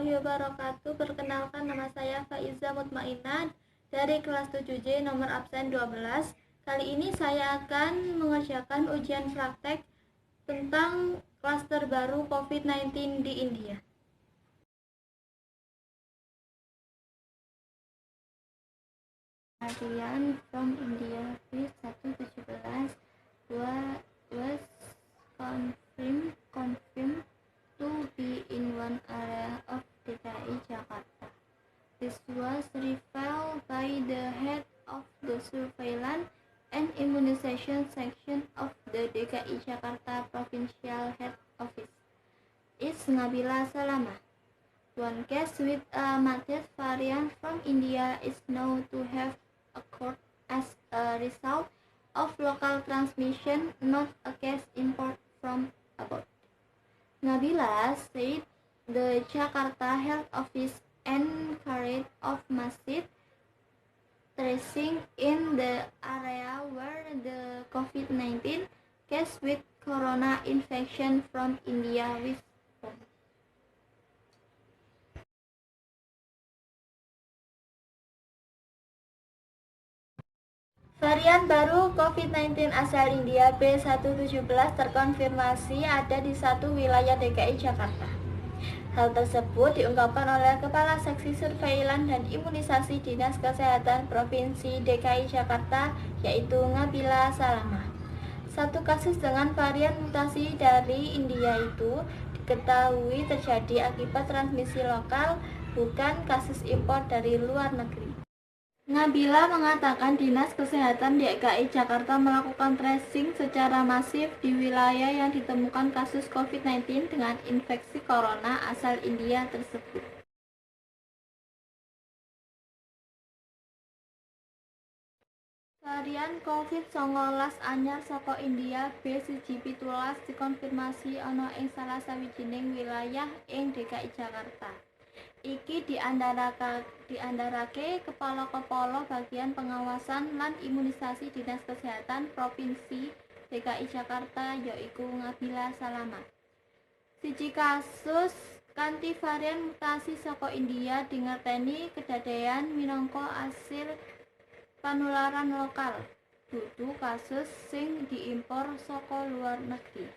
warahmatullahi wabarakatuh. Perkenalkan, nama saya Faiza Mutmainah dari kelas 7J nomor absen 12. Kali ini saya akan mengerjakan ujian praktek tentang klaster baru COVID-19 di India. Varian from India B117 was confirmed to be in one area of DKI Jakarta. This was revealed by the head of the Surveillance and Immunization section of the DKI Jakarta Provincial Head Office. Is Nabila Salama. One case with a mutated variant from India is known to have occurred as a result of local transmission, not a case import from abroad. Nabila said the Jakarta Health Office encouraged of massive tracing in the area where the COVID-19 case with corona infection from India was found. Varian baru COVID-19 asal India B117 terkonfirmasi ada di satu wilayah DKI Jakarta. Hal tersebut diungkapkan oleh Kepala Seksi Surveillance dan Imunisasi Dinas Kesehatan Provinsi DKI Jakarta, yaitu Nabila Salama. Satu kasus dengan varian mutasi dari India itu diketahui terjadi akibat transmisi lokal, bukan kasus impor dari luar negeri. Nabila mengatakan Dinas Kesehatan DKI Jakarta melakukan tracing secara masif di wilayah yang ditemukan kasus COVID-19 dengan infeksi corona asal India tersebut. Varian COVID-19 anyar saka India B117 dikonfirmasi ana ing salah sawijining wilayah ing DKI Jakarta. Iki diandarake kepala-kepala bagian pengawasan lan imunisasi Dinas Kesehatan Provinsi DKI Jakarta, yaiku Nabila Salama. Siji kasus kanthi varian mutasi saka India dingerteni kedadean minangka asil panularan lokal, dudu kasus sing diimpor saka luar negeri.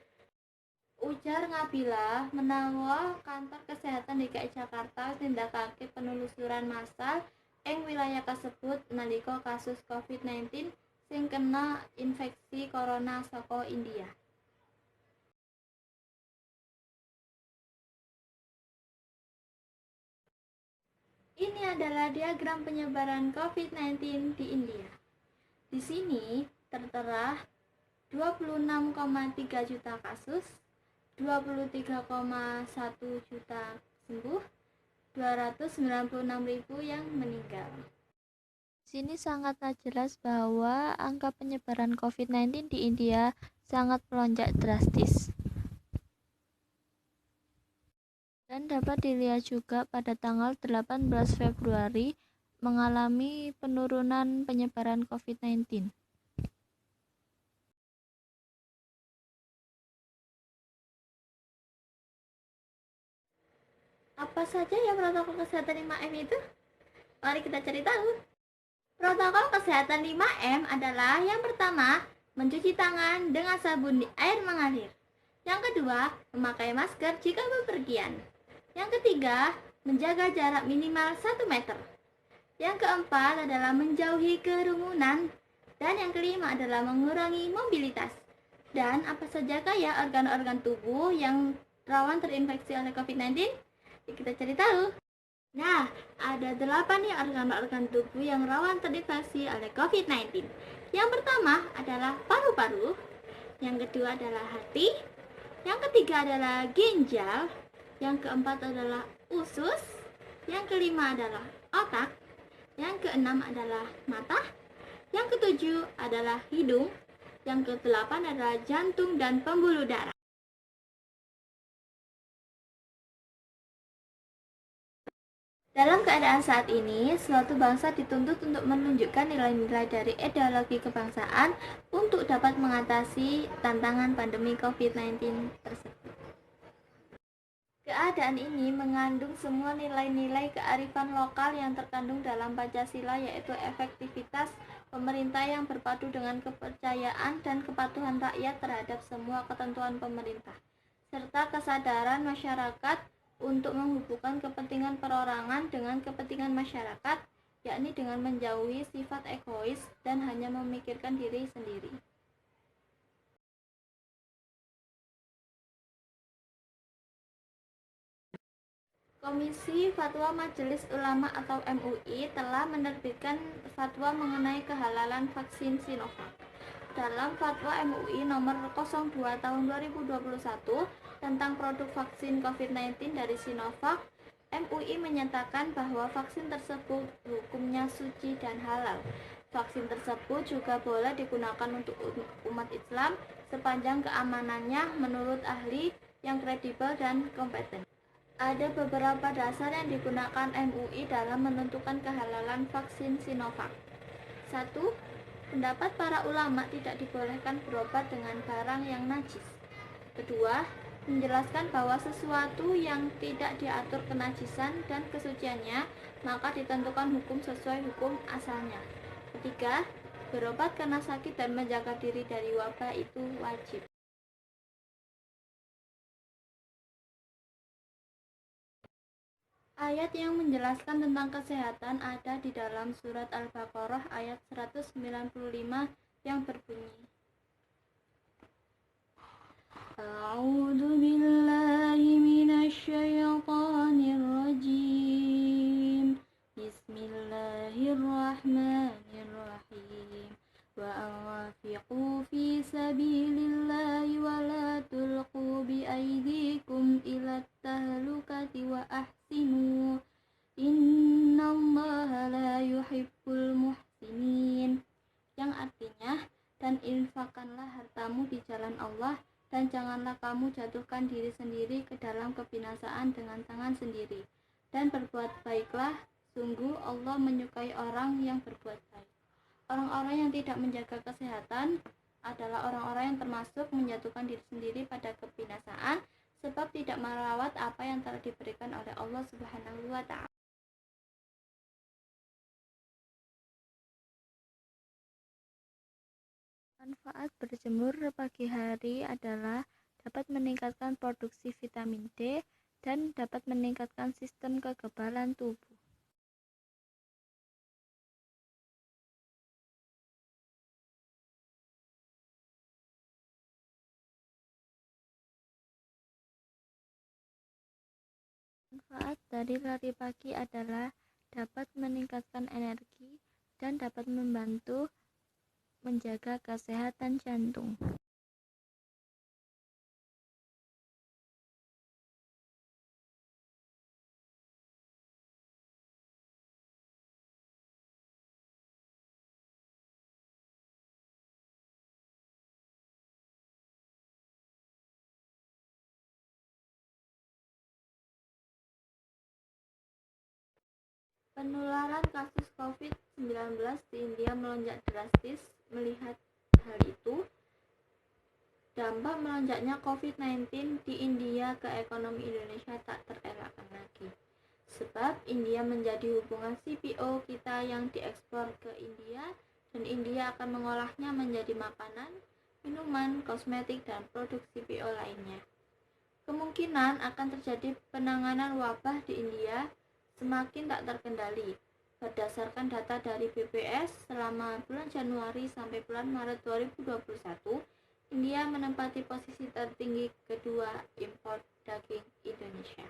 Ujar Nabila, menawa kantor kesehatan DKI Jakarta tindakake penelusuran massal ing wilayah kasebut nalika kasus COVID-19 sing kena infeksi corona saka India. Ini adalah diagram penyebaran COVID-19 di India. Di sini tertera 26,3 juta kasus, 23,1 juta sembuh, 296.000 yang meninggal. Sini sangatlah jelas bahwa angka penyebaran COVID-19 di India sangat melonjak drastis. Dan dapat dilihat juga pada tanggal 18 Februari mengalami penurunan penyebaran COVID-19. Apa saja ya protokol kesehatan 5M itu? Mari kita cari tahu. Protokol kesehatan 5M adalah yang pertama, mencuci tangan dengan sabun di air mengalir. Yang kedua, memakai masker jika bepergian. Yang ketiga, menjaga jarak minimal 1 meter. Yang keempat adalah menjauhi kerumunan. Dan yang kelima adalah mengurangi mobilitas. Dan apa sajakah ya organ-organ tubuh yang rawan terinfeksi oleh COVID-19? Kita cari tahu. Nah, ada 8 nih organ-organ tubuh yang rawan terinfeksi oleh COVID-19. Yang pertama adalah paru-paru, yang kedua adalah hati, yang ketiga adalah ginjal, yang keempat adalah usus, yang kelima adalah otak, yang keenam adalah mata, yang ketujuh adalah hidung, yang kedelapan adalah jantung dan pembuluh darah. Dalam keadaan saat ini, suatu bangsa dituntut untuk menunjukkan nilai-nilai dari ideologi kebangsaan untuk dapat mengatasi tantangan pandemi COVID-19 tersebut. Keadaan ini mengandung semua nilai-nilai kearifan lokal yang terkandung dalam Pancasila, yaitu efektivitas pemerintah yang berpadu dengan kepercayaan dan kepatuhan rakyat terhadap semua ketentuan pemerintah, serta kesadaran masyarakat untuk menghubungkan kepentingan perorangan dengan kepentingan masyarakat, yakni dengan menjauhi sifat egois dan hanya memikirkan diri sendiri. Komisi Fatwa Majelis Ulama atau MUI telah menerbitkan fatwa mengenai kehalalan vaksin Sinovac. Dalam fatwa MUI nomor 02 tahun 2021 tentang produk vaksin COVID-19 dari Sinovac, MUI menyatakan bahwa vaksin tersebut hukumnya suci dan halal. Vaksin tersebut juga boleh digunakan untuk umat Islam sepanjang keamanannya menurut ahli yang kredibel dan kompeten. Ada beberapa dasar yang digunakan MUI dalam menentukan kehalalan vaksin Sinovac. 1. Pendapat para ulama tidak dibolehkan berobat dengan barang yang najis. Kedua, menjelaskan bahwa sesuatu yang tidak diatur kenajisan dan kesuciannya, maka ditentukan hukum sesuai hukum asalnya. Ketiga, berobat karena sakit dan menjaga diri dari wabah itu wajib. Ayat yang menjelaskan tentang kesehatan ada di dalam surat Al-Baqarah ayat 195 yang berbunyi, A'udzu billahi minasyaitonir rajim. Bismillahirrahmanirrahim. Wa anfiqu fi sabilillahi wa la tulqu bi aydikum ila tahlukati wa ahsinu innallaha la yuhibbul muhsinin, yang artinya, dan infakkanlah hartamu di jalan Allah dan janganlah kamu jatuhkan diri sendiri ke dalam kebinasaan dengan tangan sendiri, dan berbuat baiklah, sungguh Allah menyukai orang yang berbuat baik. Orang-orang yang tidak menjaga kesehatan adalah orang-orang yang termasuk menjatuhkan diri sendiri pada kebinasaan sebab tidak merawat apa yang telah diberikan oleh Allah Subhanahu wa Ta'ala. Manfaat berjemur pagi hari adalah dapat meningkatkan produksi vitamin D dan dapat meningkatkan sistem kekebalan tubuh. Manfaat dari lari pagi adalah dapat meningkatkan energi dan dapat membantu menjaga kesehatan jantung. Penularan kasus COVID-19 di India melonjak drastis. Melihat hal itu, dampak melonjaknya COVID-19 di India ke ekonomi Indonesia tak terelakkan lagi. Sebab India menjadi hubungan CPO kita yang diekspor ke India, dan India akan mengolahnya menjadi makanan, minuman, kosmetik, dan produk CPO lainnya. Kemungkinan akan terjadi penanganan wabah di India semakin tak terkendali. Berdasarkan data dari BPS, selama bulan Januari sampai bulan Maret 2021, India menempati posisi tertinggi kedua impor daging Indonesia.